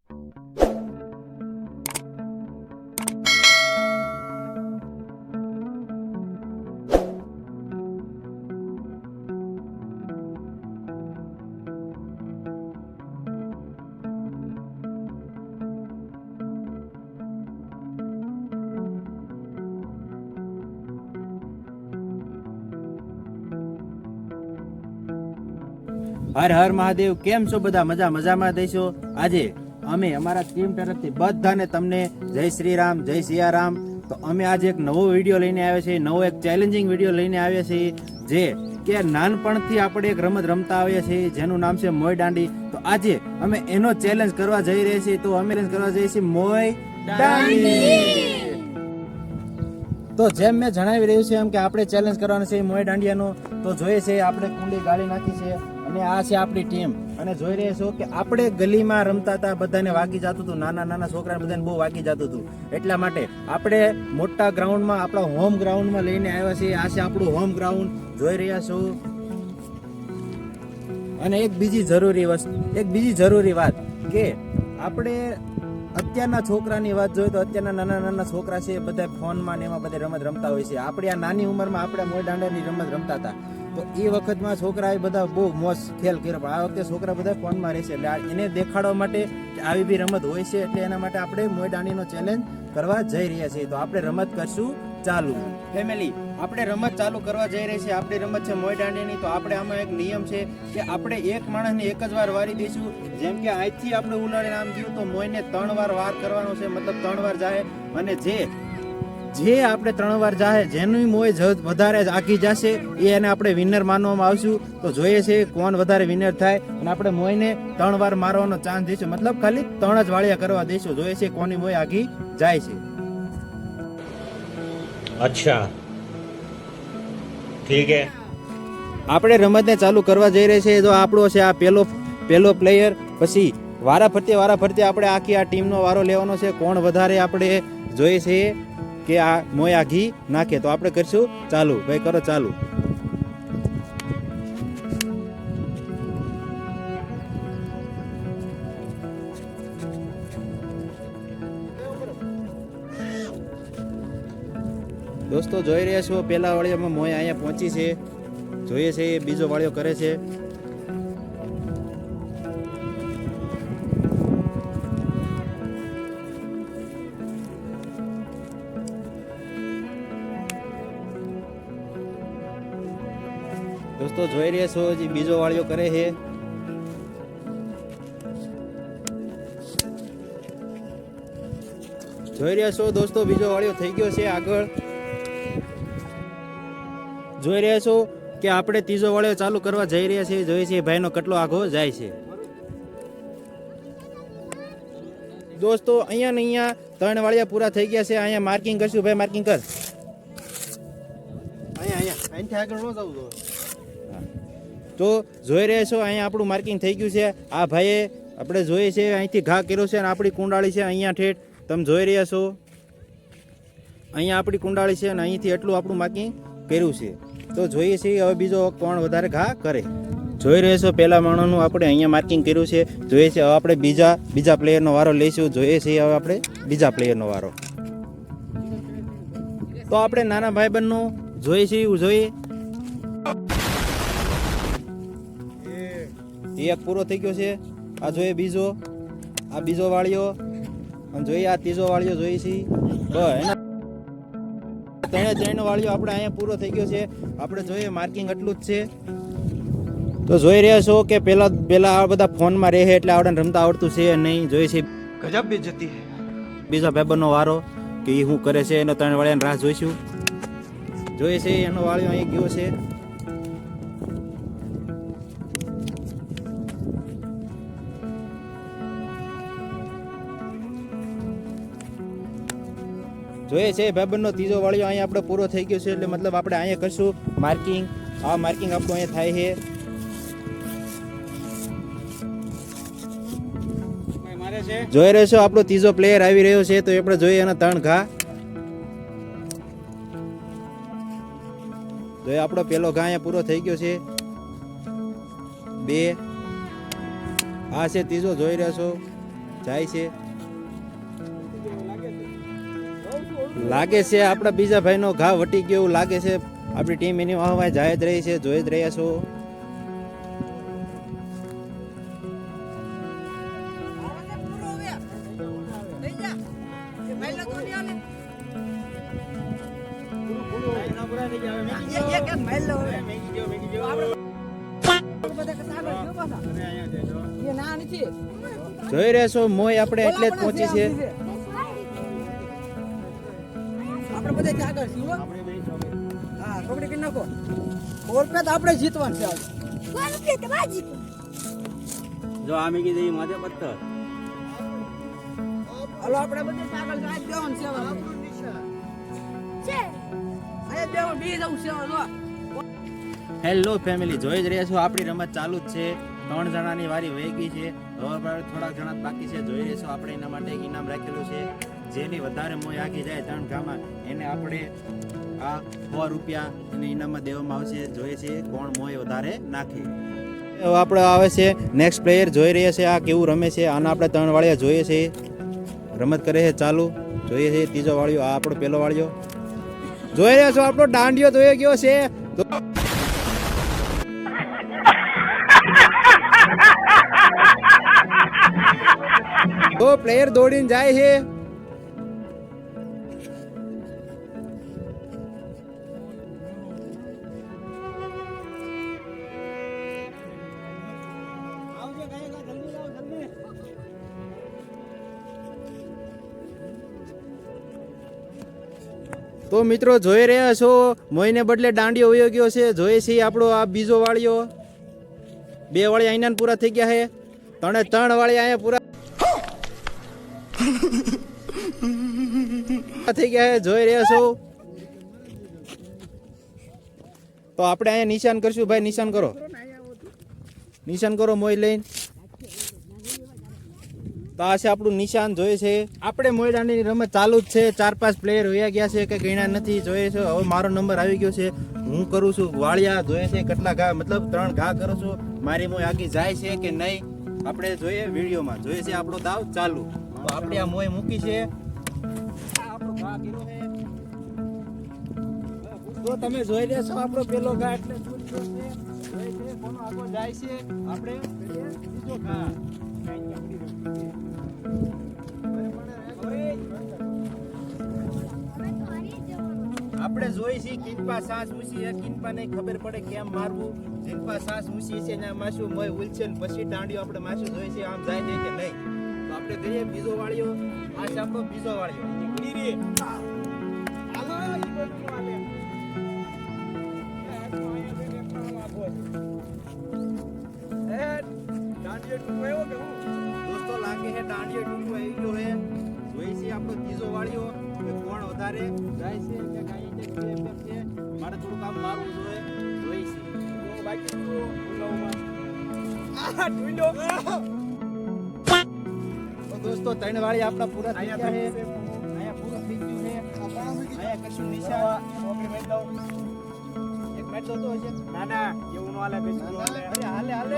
હર હર મહાદેવ. કેમ છો બધા? મજામાં દેશો. આજે અમે અમારા ટીમ તરફથી બધાને તમને જય શ્રી રામ, જય સિયારામ. તો અમે આજે એક નવો વિડીયો લઈને આવ્યા છીએ, નવો એક ચેલેન્જિંગ વિડીયો લઈને આવ્યા છીએ, જે કે નાનપણથી આપણે એક રમત રમતા આવ્યા છીએ જેનું નામ છે મોય દાંડી. તો આજે અમે એનો ચેલેન્જ કરવા જઈ રહ્યા છીએ. તો અમે કરવા જઈએ છીએ મોય દાંડી. તો જેમ મેં જણાવી રહ્યું છે એમ કે આપણે ચેલેન્જ કરવાનો છે મોય દાંડિયાનો. તો જોઈએ છે આપણે કુંડી ગાળી નાખી છે અને આ છે આપણી ટીમ. અને જોઈ રહ્યા છો કે આપણે ગલીમાં રમતા હતા, બધાને વાગી જતું હતું, નાના છોકરાને બધાને બહુ વાગી જતું હતું. એટલા માટે આપણે મોટા ગ્રાઉન્ડમાં, આપણા હોમ ગ્રાઉન્ડમાં લઈને આવ્યા છીએ. આ છે આપણું હોમ ગ્રાઉન્ડ, જોઈ રહ્યા છો. અને એક બીજી જરૂરી વાત કે આપણે અત્યારના છોકરાની વાત જોઈએ તો અત્યારના નાના છોકરા છે બધા ફોનમાં ને એમાં બધા રમત રમતા હોય છે. આપણે આ નાની ઉંમરમાં આપણે મોય દાંડાની રમત રમતા હતા. તો એ વખતમાં છોકરાએ બધા બહુ મોજ ખેલ કર્યો, પણ આ વખતે છોકરા બધા ફોનમાં રહેશે. એટલે એને દેખાડવા માટે કે આવી બી રમત હોય છે, એટલે એના માટે આપણે મોય દાંડીનો ચેલેન્જ કરવા જઈ રહ્યા છીએ. તો આપણે રમત કરશું ચાલુ. ફેમિલી, આપણે રમત ચાલુ કરવા જઈ રહી છે. આપણી રમત છે મોય દાંડીની. તો આપણે આમાં એક નિયમ છે કે આપણે એક માણસને એક જ વાર વારી દઈશું. જેમ કે અહીંથી આપણે ઉલાડીને આમ ગયું તો મોયને 3 વાર વાર કરવાનો છે, મતલબ 3 વાર જાય. અને જે આપણે 3 વાર જાય, જેનું મોય વધારે આગી જશે એને આપણે વિનર માનવામાં આવશું. તો જોઈએ છે કોણ વધારે વિનર થાય. અને આપણે મોયને 3 વાર મારવાનો ચાન્સ દઈશું, મતલબ ખાલી 3 જ વાળિયા કરવા દઈશું. જોઈએ છે કોની મોય આગી જાય છે. અચ્છા, ઠીક હે. આપણે રમતને ચાલુ કરવા જઈ રહ્યા છીએ. તો આપણો છે આ પહેલો પ્લેયર. પછી વારા ફરતી આપણે આખી આ ટીમનો વારો લેવાનો છે. કોણ વધારે આપણે જોઈએ છે કે આ મોય આગી નાખે. તો આપણે કરશું ચાલુ. ભાઈ કરો ચાલુ. દોસ્તો જોઈ રહ્યા છો પહેલા વાળિયામાં મોય અહીંયા પહોંચી છે. જોઈએ છે એ બીજો વાળિયો કરે છે. દોસ્તો જોઈ રહ્યા છો જે બીજો વાળિયો કરે છે. જોઈ રહ્યા છો દોસ્તો બીજો વાળિયો થઈ ગયો છે આગળ. જોઈ રહ્યા છો કે આપણે ત્રીજો વાળિયો ચાલુ કરવા જઈ રહ્યા છીએ. જોઈએ છીએ ભાઈનો કેટલો આગો જાય છે. દોસ્તો અહીંયા ને અહીંયા 3 વાળિયા પૂરા થઈ ગયા છે. અહીંયા માર્કિંગ કરશું. ભાઈ માર્કિંગ કર. અહીંથી આગળ ન જવું. તો જોઈ રહ્યા છો અહીંયા આપણું માર્કિંગ થઈ ગયું છે. આ ભાઈએ આપણે જોઈએ છે અહીંથી ઘા કર્યો છે અને આપણી કુંડાળી છે અહીંયા ઠેઠ. તમે જોઈ રહ્યા છો અહીંયા આપણી કુંડાળી છે અને અહીંથી એટલું આપણું માર્કિંગ કર્યું છે. તો જોઈએ છીએ હવે બીજો કોણ વધારે ઘા કરે. જોઈ રહ્યા છો પહેલા માણસનું આપણે અહીંયા માર્કિંગ કર્યું છે. જોઈએ છે હવે આપણે બીજા પ્લેયરનો વારો લઈશું. જોઈએ છીએ હવે આપણે બીજા પ્લેયરનો વારો. તો આપણે નાના ભાઈબંધનું જોઈએ છીએ એવું જોઈએ. એક પૂરો થઈ ગયો છે. આ જોઈએ બીજો, આ બીજો વાળિયો, અને જોઈએ આ ત્રીજો વાળિયો જોઈએ છે. ત્રણે વાળિયો આપણે અહીંયા પૂરો થઈ ગયો છે. આપણે જોઈએ માર્કિંગ એટલું જ છે. તો જોઈ રહ્યા છો કે પેલા આ બધા ફોનમાં રહે એટલે આપણે રમતા આવડતું છે નહીં. જોઈએ છે ગજબ બેઇજ્જતી બીજા ભાઈબંધનો વારો કે એ શું કરે છે. એનો 3 વાળિયાની રાહ જોઈશું. જોઈએ છે એનો વાળિયો અહીં ગયો છે. જોઈએ છે ભાઈબંધનો ત્રીજો વાળિયો અહીંયા આપણે પૂરો થઈ ગયો છે. એટલે મતલબ આપણે અહીંયા કરશું માર્કિંગ. આ માર્કિંગ આપણું અહીંયા થાય છે. જોઈ રહ્યો છો આપણો ત્રીજો પ્લેયર આવી રહ્યો છે. તો આપણે જોઈએ એના 3 ઘા. જોઈએ આપણો પહેલો ઘા અહીંયા પૂરો થઈ ગયો છે. 2 આ છે ત્રીજો. જોઈ રહ્યો છો જાય છે. લાગે છે આપણા બીજા ભાઈનો ઘા વટી ગયો એવું લાગે છે. આપણી ટીમ એની વાહમાં જાય જ રહી છે, જોઈ જ રહ્યા છો. જોઈ રહ્યા છો મોય આપણે એટલે જ પહોંચી છે. આપણે જીતવાનું છે. જો આ મેગી દઈ માથે પથ્થર. હાલો આપણે બધે આગળ જાય દેવાનું છે. અહીંયા દેવાનું બી જવું છે. હેલો ફેમિલી, જોઈ જ રહ્યા છો આપણી રમત ચાલુ જ છે. 3 જણાની વારી વહી ગઈ છે. હવે થોડાક જણા બાકી છે. જોઈ રહ્યા છો આપણે એના માટે એક ઇનામ રાખેલું છે. જેની વધારે મોય આગી જાય 3 ગામમાં એને આપણે આ 100 રૂપિયા એને ઇનામમાં દેવામાં આવશે. જોઈએ છે કોણ મોય વધારે નાખે. હવે આપણે આવે છે નેક્સ્ટ પ્લેયર. જોઈ રહ્યા છે આ કેવું રમે છે. આના આપણે 3 વાળિયા જોઈએ છે. રમત કરે છે ચાલુ. જોઈએ છે ત્રીજો વાળિયો. આ આપણો પહેલો વાળિયો. જોઈ રહ્યા છો આપણો દાંડિયો ધોઈ ગયો છે. તો પ્લેયર દોડીને જાય છે. તો મિત્રો જોઈ રહ્યા છો મોઈને બદલે દાંડિયો વયો ગયો છે. જોઈએ છે આપણો આ બીજો વાળિયો. 2 વાળિયા અહીંયા પૂરા થઈ ગયા છે. 3 વાળિયા અહીંયા પૂરા થઈ ગયા છે. જોઈ રહ્યા છો. તો આપણે અહીંયા નિશાન કરશું. ભાઈ નિશાન કરો, નિશાન કરો મોય લઈને. તો આ છે આપણું નિશાન. જોઈએ છે આપણે મોયડાની રમત ચાલુ જ છે. 4-5 પ્લેયર વયા ગયા છે કે ગણ્યા નથી. જોઈએ છે હવે મારો નંબર આવી ગયો છે. હું કરું છું વાળિયા. જોઈએ છે કેટલા ઘા, મતલબ 3 ઘા કરું છું. મારી મોય આગી જાય છે કે નહીં આપણે જોઈએ વિડીયોમાં. જોઈએ છે આપણો દાવ ચાલુ. તો આપણે આ મોય મૂકી છે. આપણો ઘા કર્યો છે. તો તમે જોઈ રહ્યા છો આપણો પેલો ઘા એટલે શું છે. જોઈએ છે કોનો આગળ જાય છે. આપણે બીજો ઘા આપણે જોઈ છે કિનપા સાસ મૂસી છે. કિનપા ને ખબર પડે કેમ મારવું. કિનપા સાસ મૂસી છે ને માશું મોય ઉલશે ને પછી દાંડિયો આપણે માશું જોઈ છે આમ જાય છે કે નહીં. તો આપણે કહીએ બીજો વાળિયો. આ છે આપણો બીજો વાળિયો. નીકળી રે હાલો ઈ બધું આલે દાંડિયો ટૂંકો એવો કે હું દોસ્તો લાગે છે દાંડિયો ટૂંકો આવી ગયો છે. જોઈ છે આપણો ત્રીજો વાળિયો કે કોણ વધારે જાય છે કે કાઈ છે. મારે થોડું કામ મારવું જોઈએ. જોઈ છે તો બાકી તો ઉલાવમાં આ ટુંડો. તો દોસ્તો 3 વાળી આપણા પૂરા થઈ ગયા છે. અહીંયા પૂરું થઈ ગયું છે. અહીંયા કશું નિશાન ઓકે મેં દઉં એક મેચ જોતો હશે. ના ના એવું નો હાલે. બેસી નો હાલે. અરે હાલે હાલે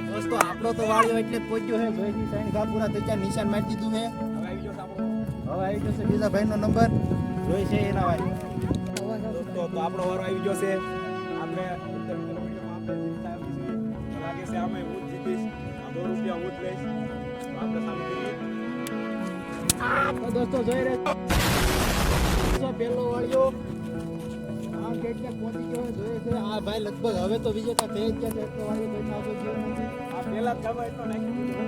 દોસ્તો આપણો તો વાળ્યો એટલે પહોંચ્યો છે. જોઈ 3 ઘા પૂરા થઈ ગયા. નિશાન મારી દીધું છે. હવે આવી ગયો છે બીજા ભાઈનો નંબર. જોઈ છે એના ભાઈ. દોસ્તો તો આપણો વારો આવી ગયો છે. આપણે 15 કિલોમીટરમાં આપણે જીતતા આવી છે. લાગે છે આમે હું જ જીતીશ. આ 2 રૂપિયા હું જ લઈશ. તો આપણે સામે કરીએ. તો દોસ્તો જોઈ રહ્યા છો પેલો વાળ્યો આ કેટલે પહોંચી ગયો જોઈએ છે. આ ભાઈ લગભગ હવે તો વિજેતા થઈ જ ગયા છે. એટલો વાળ્યો કોઈ આવતો ગયો નથી. આ પહેલા જ જવા એટલો નાખી દીધો.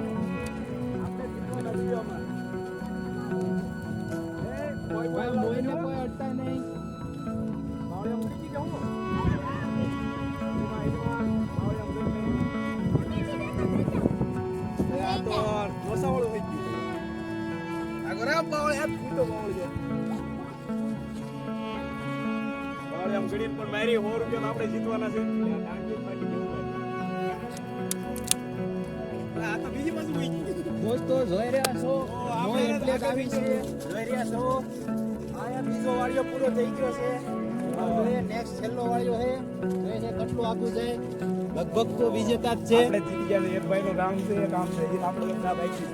આપણે જીતવાના વિડીયોમાં કોઈ મોઈને કોઈ અડતા નહીં. માવળે મૂકી જાઉં. આ તો ઢોસાવાળું થઈ ગયું. આગળ આમ બાવળે આમ કૂદો બાવળે છે. બાવળે આમ ગણીને પણ મારી 100 રૂપિયા આપણે જીતવાના છે. આ તો બીજી પાછું વહી ગઈ. દોસ્તો જોઈ રહ્યા છો મોય એટલે આવી છે. જોઈ રહ્યા છો આયા બીજો વાળિયો પૂરો થઈ ગયો છે. જોઈએ નેક્સ્ટ છેલ્લો વાળ્યો છે જોઈએ છે કેટલું આગું જાય લગભગ તો વિજેતા જ છે આપણે જીતી ગયા છે. એક ભાઈનું કામ છે, એક કામ છે. એ આપણે બધા બાઈક છે.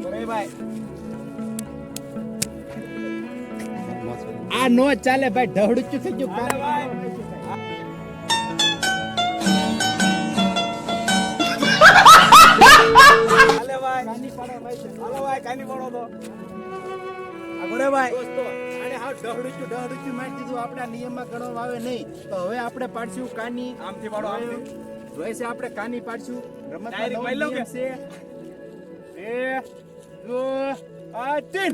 અરે ભાઈ આ નો ચાલે ભાઈ ઢવડું થઈ ગયું અરે ભાઈ હાલે ભાઈ કાની પાડો ભાઈ છે. હાલો ભાઈ કાની પડો તો આગળ ભાઈ દોસ્તો આને હાવ ઢવડું મારી દીધું આપણા નિયમમાં ગણવામાં આવે નહીં તો હવે આપણે પાડશું કાની આમથી પાડો આમથી જોઈએ છે આપણે કાની પાડશું રમતમાં Direct નવો પાડી લઉં નિયમ કે? છે એ દો આ તીન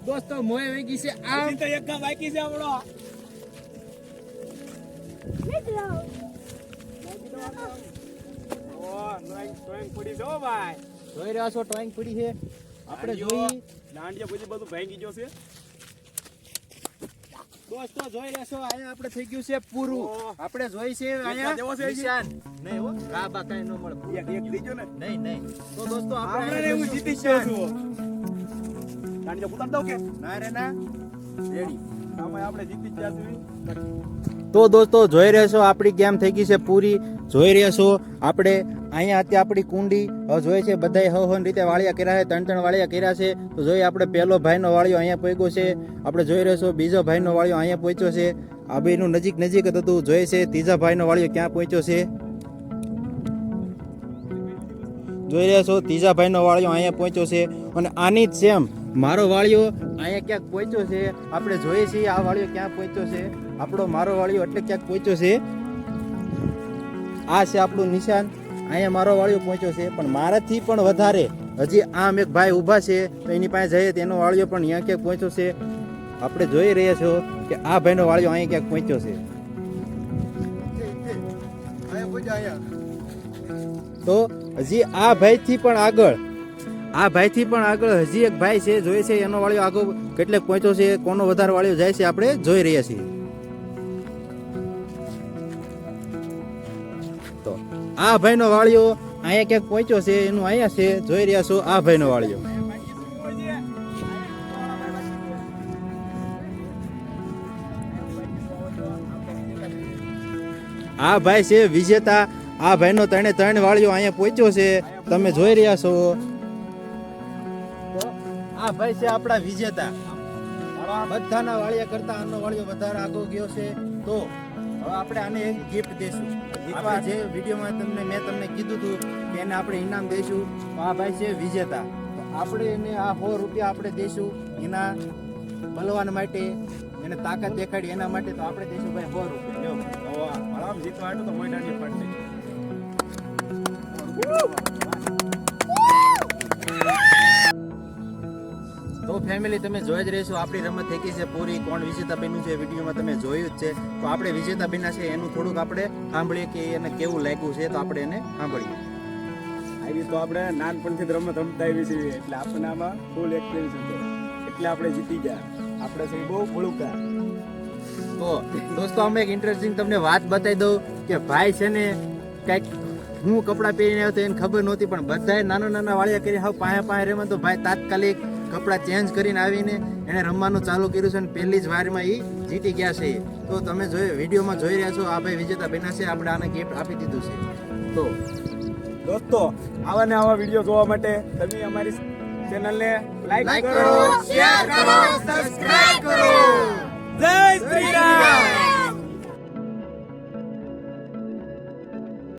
દોસ્તો મોય વેગી છે આમ હજી તો એક કામ બાકી છે આપણો ઓ નોઈંગ પડી જો ભાઈ જોઈ રહ્યા છો ટોઈંગ પડી છે આપણે જોઈ દાંડિયા પછી બધું ભાંગી ગયો છે દોસ્તો જોઈ રહ્યા છો અહીંયા આપણે થઈ ગયું છે પૂરું ઓહ. આપણે જોઈ છે જેવો અહીંયા છે હજી? નિશાન નહીં હો ગાબા કાઈ ન મળે એક દીજો ને નહીં તો દોસ્તો આપણે આપણે હું જીતી જ ગયો છું દાંડિયા ઉતાર દઉં કે ના રે ના રેડી આમાં આપણે જીતી જ ગયા છીએ તો દોસ્તો જોઈ રહ્યા છો આપણી ગેમ થઈ ગઈ છે પૂરી જોઈ રહ્યા છો આપણે અહીંયા અત્યારે આપણી કુંડી હવે જોઈએ છે બધાય હવન રીતે વાળિયા કર્યા છે ત્રણ વાળિયા કર્યા છે તો જોઈએ આપણે પહેલો ભાઈનો વાળિયો અહીંયા પહોંચ્યો છે આપણે જોઈ રહ્યા છો બીજો ભાઈનો વાળિયો અહીંયા પહોંચ્યો છે આ બેનું નજીક જ હતું જોઈએ છે ત્રીજા ભાઈનો વાળિયો ક્યાં પહોંચ્યો છે જોઈ રહ્યા છો ત્રીજા ભાઈનો વાળિયો અહીંયા પહોંચ્યો છે અને આની જ સેમ મારો વાળિયો અહીંયા ક્યાંક પહોંચ્યો છે આપણે જોઈએ છીએ આ વાળિયો ક્યાં પહોંચ્યો છે આપણો મારો વાળિયો એટલે ક્યાંક પહોંચ્યો છે આ છે આપણું નિશાન અહીંયા મારો વાળિયો પહોંચ્યો છે પણ મારાથી પણ વધારે હજી આમ એક ભાઈ ઊભા છે તો એની પાસે જઈએ તેનો વાળિયો પણ અહીંયા ક્યાંક પહોંચ્યો છે આપણે જોઈ રહ્યા છો કે આ ભાઈનો વાળિયો અહીંયા ક્યાંક પહોંચ્યો છે તો હજી આ ભાઈથી પણ આગળ હજી એક ભાઈ છે જોઈએ છે એનો વાળિયો આગળ કેટલેક પહોંચ્યો છે કોનો વધારે વાળિયો જાય છે આપણે જોઈ રહ્યા છીએ તો આ ભાઈનો વાળિયો અહીંયા ક્યાંક પહોંચ્યો છે એનું અહીંયા છે જોઈ રહ્યા છો આ ભાઈનો વાળિયો આ ભાઈ છે વિજેતા આ ભાઈનો ત્રણ વાળિયો અહીંયા પહોંચ્યો છે તમે જોઈ રહ્યા છો તો આ ભાઈ છે આપણા વિજેતા બધાના વાળિયા કરતા આનો વાળિયો વધારે આગળ ગયો છે તો હવે આપણે આને એક ગિફ્ટ દઈશું જીતવા જે વિડીયોમાં મેં તમને કીધું હતું કે એને આપણે ઇનામ દઈશું તો આ ભાઈ છે વિજેતા તો આપણે એને આ 100 રૂપિયા આપણે દઈશું એના બલવાન માટે એને તાકાત દેખાડી એના માટે તો આપણે દઈશું ભાઈ 100 રૂપિયા લ્યો ભાઈ. આરામ જીતવા હાટુ તો મોઢાની ફાટી તો ફેમિલી તમે જોઈ જ રહેશો આપણી રમત થઈ ગઈ છે પૂરી કોણ વિજેતા બન્યું છે વિડીયોમાં તમે જોયું જ છે તો આપણે વિજેતા બન્યા છે એનું થોડુંક આપણે સાંભળીએ કે એને કેવું લાગ્યું છે તો આપણે એને સાંભળીએ આવી તો આપણે નાનપણથી જ રમત રમતા આવી છીએ એટલે આપણને આમાં ફૂલ એક્સપિરિયન્સ હતો એટલે આપણે જીતી ગયા આપણે છે બહુ ભૂલુકા તો દોસ્તો અમે એક ઇન્ટરેસ્ટિંગ તમને વાત બતાવી દઉં કે ભાઈ છે ને કંઈક હું કપડાં પહેરીને આવ્યો તો એને ખબર નહોતી પણ બધાએ નાના વાળિયા કરી હાવ પાસે રેમાં તો ભાઈ તાત્કાલિક કપડાં ચેન્જ કરીને આવીને એને રમવાનું ચાલુ કર્યું છે અને પહેલી જ વારમાં એ જીતી ગયા છે તો તમે વિડીયોમાં જોઈ રહ્યા છો આ ભાઈ વિજેતા બન્યા છે આપણે આને ગિફ્ટ આપી દીધું છે તો દોસ્તો આવા ને આવા વિડીયો જોવા માટે તમે અમારી ચેનલને લાઈક કરો શેર કરો સબસ્ક્રાઇબ કરો જય શ્રી રામ